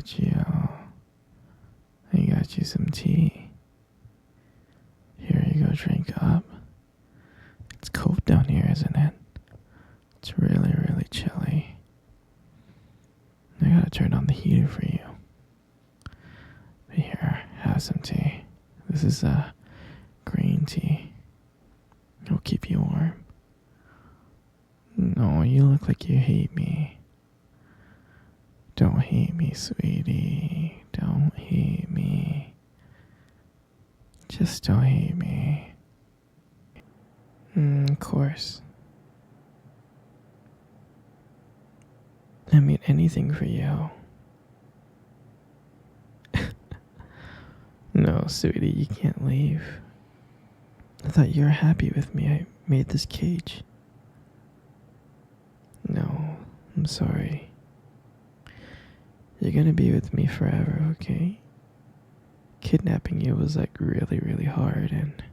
got you. I got you some tea. Here you go, drink up. It's cold down here, isn't it? It's really, really chilly. I gotta turn on the heater for you. But here, have some tea. This is green tea. It'll keep you warm. No, you look like you hate me. Don't hate me, sweetie. Don't hate me. Just don't hate me. Of course. I mean, anything for you. No, sweetie, you can't leave. I thought you were happy with me. I made this cage. No, I'm sorry. You're gonna be with me forever, okay? Kidnapping you was like really, really hard, and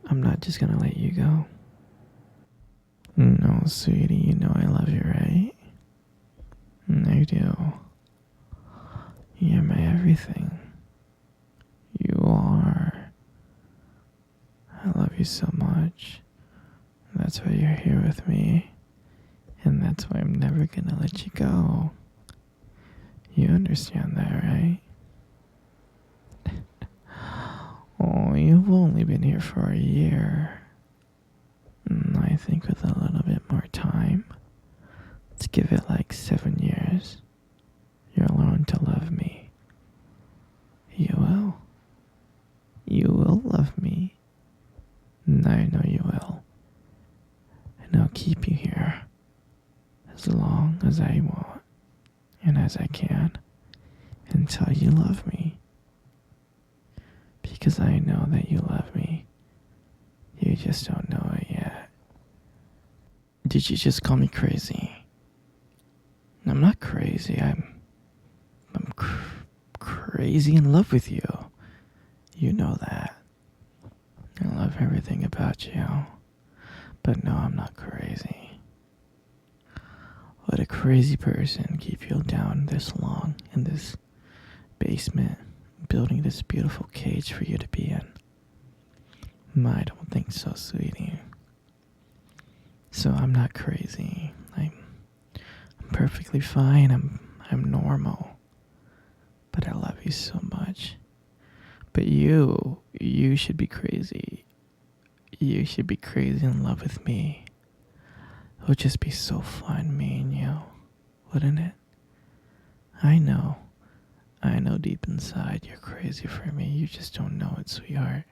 I'm not just gonna let you go. No, sweetie, you know I love you, right? I do. You're my everything. You are. I love you so much. That's why you're here with me. And that's why I'm never gonna let you go. You understand that, right? Oh, you've only been here for a year. I think with a little bit more time, let's give it like 7 years, you'll learn to love me. You will. You will love me. And I know you will. And I'll keep you here as long as I want and as I can until you love me. Because I know that you love me. You just don't know it yet. Did you just call me crazy? I'm not crazy. I'm crazy in love with you. You know that. I love everything about you. But no, I'm not crazy. Would a crazy person keep you down this long in this basement, building this beautiful cage for you to be in? I don't think so, sweetie. So I'm not crazy. I'm perfectly fine. I'm normal. But I love you so much. But you should be crazy. You should be crazy in love with me. It would just be so fun, me and you, wouldn't it? I know deep inside you're crazy for me. You just don't know it, sweetheart.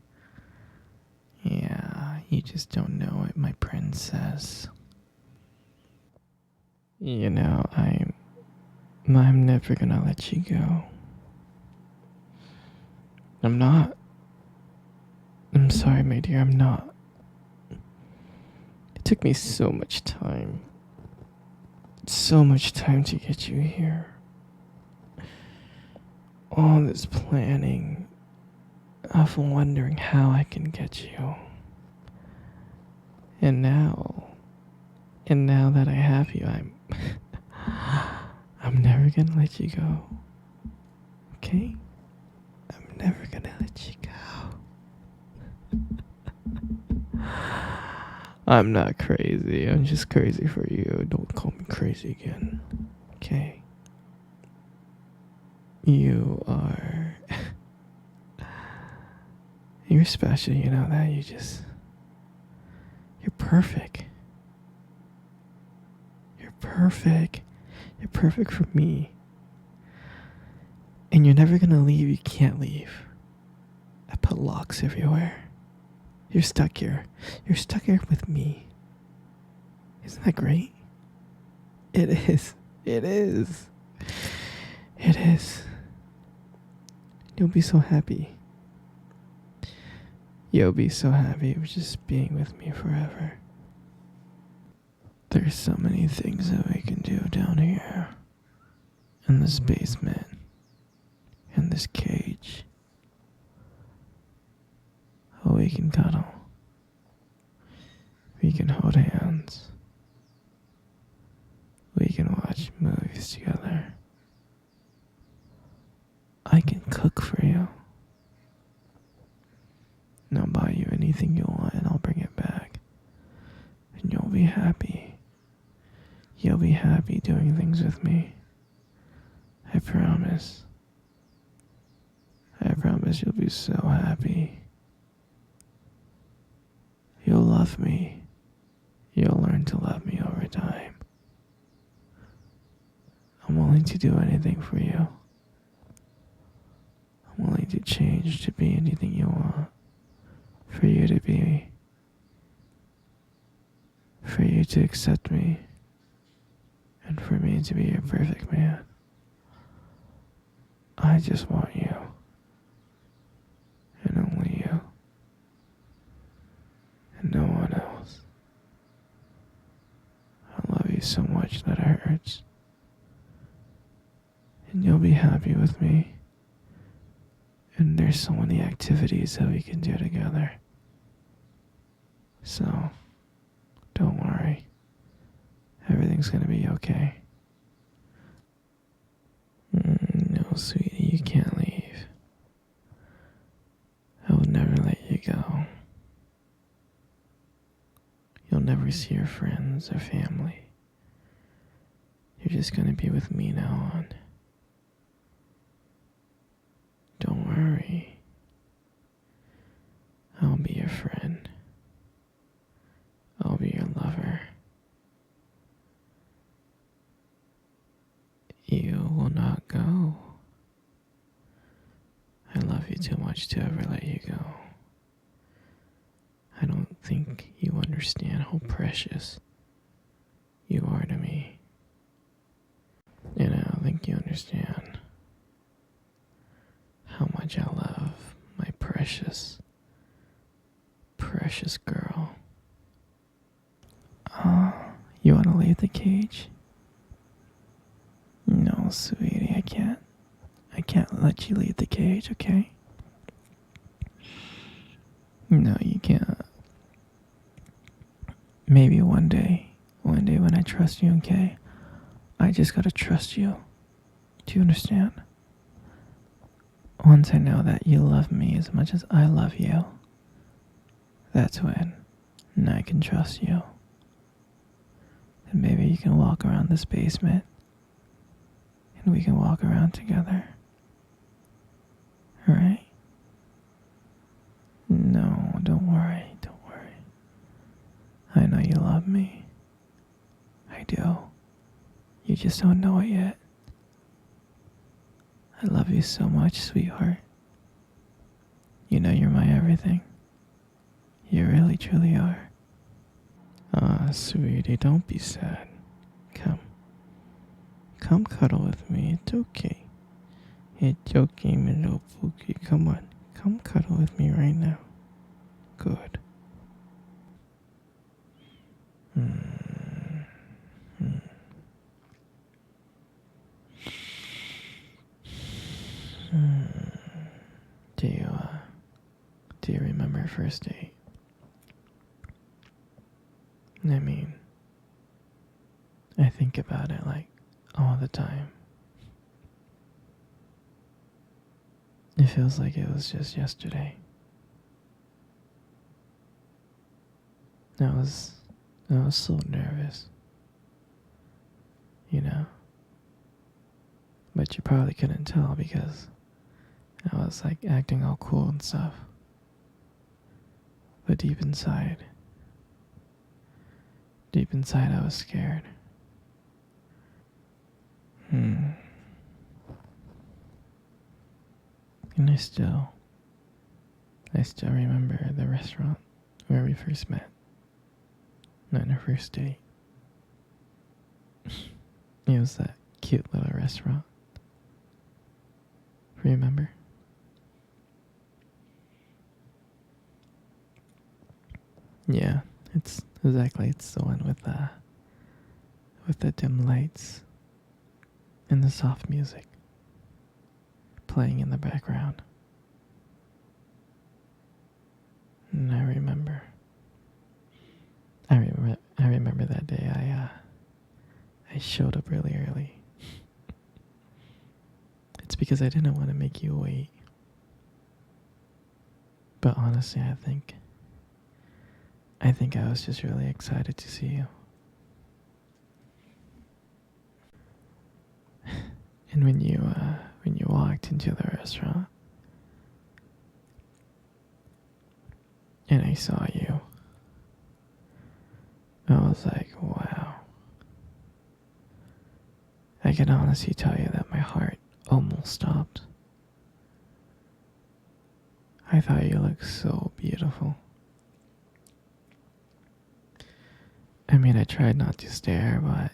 Yeah, you just don't know it, my princess. You know, I'm never gonna let you go. I'm not. I'm sorry, my dear, I'm not. It took me so much time. So much time to get you here. All this planning of wondering how I can get you. And now that I have you, I'm never gonna let you go. Okay? I'm never gonna let you go. I'm not crazy. I'm just crazy for you. Don't call me crazy again. Okay? You are... You're special, you know that? You're perfect. You're perfect. You're perfect for me. And you're never gonna leave. You can't leave. I put locks everywhere. You're stuck here. You're stuck here with me. Isn't that great? It is. It is. It is. You'll be so happy. You'll be so happy with just being with me forever. There's so many things that we can do down here. In this basement. In this cage. Oh, we can cuddle. We can hold hands. We can watch movies together. cook for you. And I'll buy you anything you want and I'll bring it back. And you'll be happy. You'll be happy doing things with me. I promise. I promise you'll be so happy. You'll love me. You'll learn to love me over time. I'm willing to do anything for you. I'm willing to change to be anything you want. For you to be. For you to accept me. And for me to be your perfect man. I just want you. And only you. And no one else. I love you so much that it hurts. And you'll be happy with me. And there's so many activities that we can do together. So, don't worry. Everything's gonna be okay. No, sweetie, you can't leave. I will never let you go. You'll never see your friends or family. You're just gonna be with me now on. Don't worry. I'll be your friend. I'll be your lover. You will not go. I love you too much to ever let you go. I don't think you understand how precious you are to me. And I don't think you understand how much I love my precious, precious girl. You want to leave the cage? No, sweetie, I can't. I can't let you leave the cage, okay? No, you can't. Maybe one day when I trust you, okay? I just gotta trust you. Do you understand? Once I know that you love me as much as I love you, that's when I can trust you. And maybe you can walk around this basement and we can walk around together. Alright? No, don't worry, don't worry. I know you love me. I do. You just don't know it yet. I love you so much, sweetheart. You know you're my everything. You really, truly are. Sweetie, don't be sad. Come. Come cuddle with me. It's okay. It's okay, my little Pookie. Come on. Come cuddle with me right now. Good. Do you remember our first date? I mean, I think about it like all the time. It feels like it was just yesterday. I was so nervous. You know? But you probably couldn't tell because I was like acting all cool and stuff. But deep inside I was scared. And I still remember the restaurant where we first met. On our first date. It was that cute little restaurant. Remember? Yeah, it's the one with the dim lights and the soft music playing in the background. And I remember that day I showed up really early. It's because I didn't want to make you wait. But honestly, I think I was just really excited to see you. And when you walked into the restaurant and I saw you, I was like, wow. I can honestly tell you that my heart almost stopped. I thought you looked so beautiful. I mean, I tried not to stare, but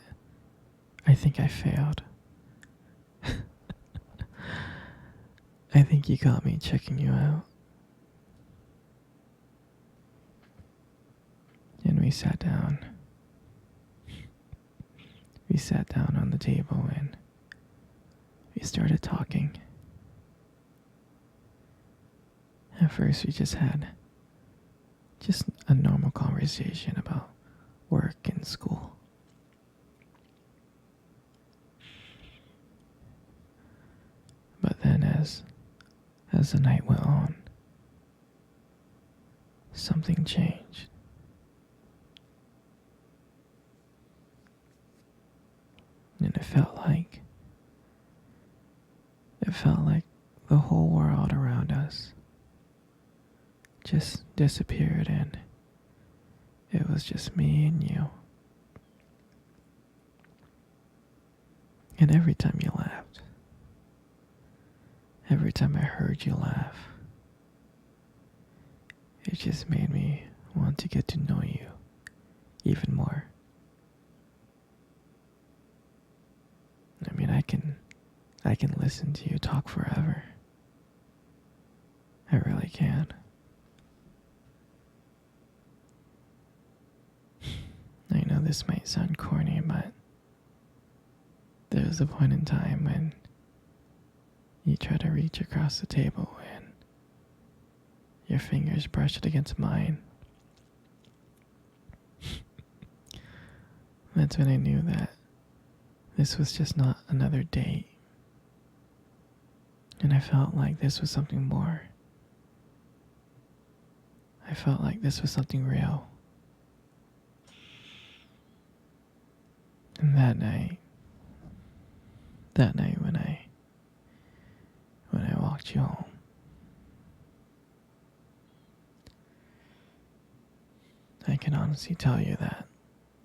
I think I failed. I think you got me checking you out. And we sat down. We sat down on the table and we started talking. At first, we just had a normal conversation about work and school. But then as the night went on, something changed. And it felt like the whole world around us just disappeared and it was just me and you. And every time you laughed, every time I heard you laugh, it just made me want to get to know you even more. I mean, I can listen to you talk forever. I really can. I know this might sound corny, but there was a point in time when you tried to reach across the table and your fingers brushed against mine. That's when I knew that this was just not another date. And I felt like this was something more. I felt like this was something real. And that night when I walked you home, I can honestly tell you that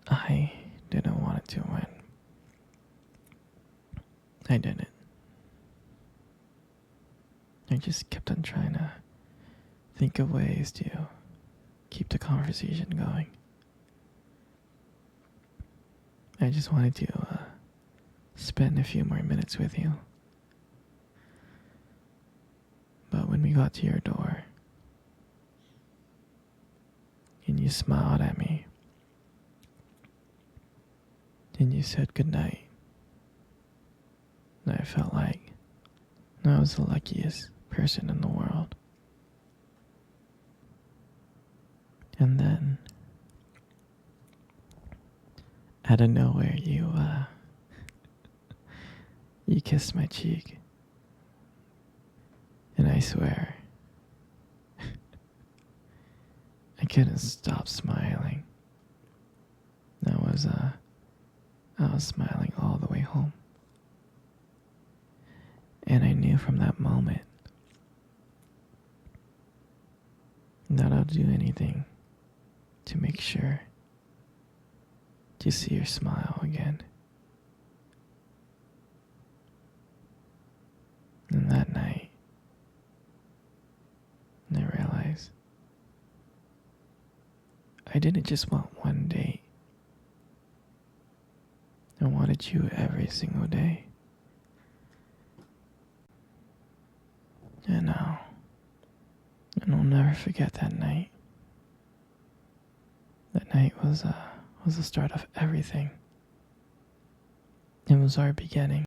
I didn't want it to win. I didn't. I just kept on trying to think of ways to keep the conversation going. I just wanted to spend a few more minutes with you. But when we got to your door, and you smiled at me, and you said goodnight, I felt like I was the luckiest person in the world. And then, out of nowhere, you kissed my cheek. And I swear, I couldn't stop smiling. I was smiling all the way home. And I knew from that moment that I'll do anything to make sure to see your smile again. And that night, I realized I didn't just want one date. I wanted you every single day. And I'll never forget that night. That night was the start of everything. It was our beginning.